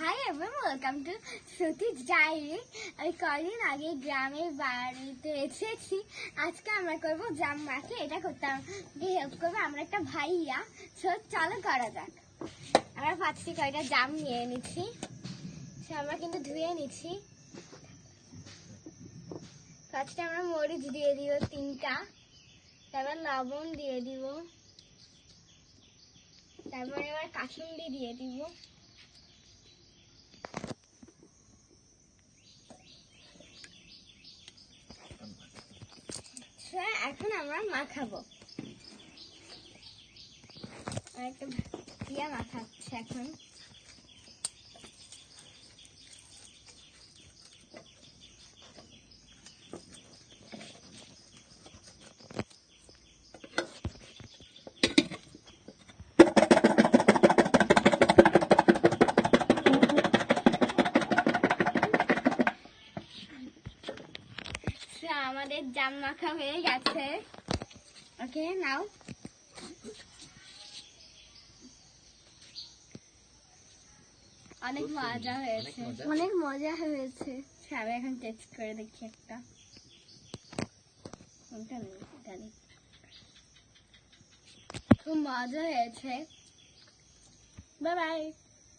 High everyone, welcome to Shruti's diary. আমি কদিন আগে গ্রামের বাড়িতে এসেছি। আজকে আমরা করব জাম মাখে। এটা করতে আমাকে হেল্প করবে আমরা একটা ভাইয়া। চলো করা যাক। আমরা 5টি কয়টা জাম নিয়ে নিচ্ছি। আমরা কিন্তু ধুয়ে নিচ্ছি। ফার্স্টে আমরা মরিচ দিয়ে দিব 3টা, তারপর লবণ দিয়ে দিব, তারপর এবার কাসুন্দি দিয়ে দিব, এখন আমরা মাখাবো। একটা ভাইয়া মাখাচ্ছে এখন। আমাদের জাম মাখা হয়ে গেছে। ওকে, নাও অনেক মজা হয়েছে, অনেক মজা হয়েছে। আমি এখন টেস্ট করে দেখি একটা। খুব মজা হয়েছে। Bye bye.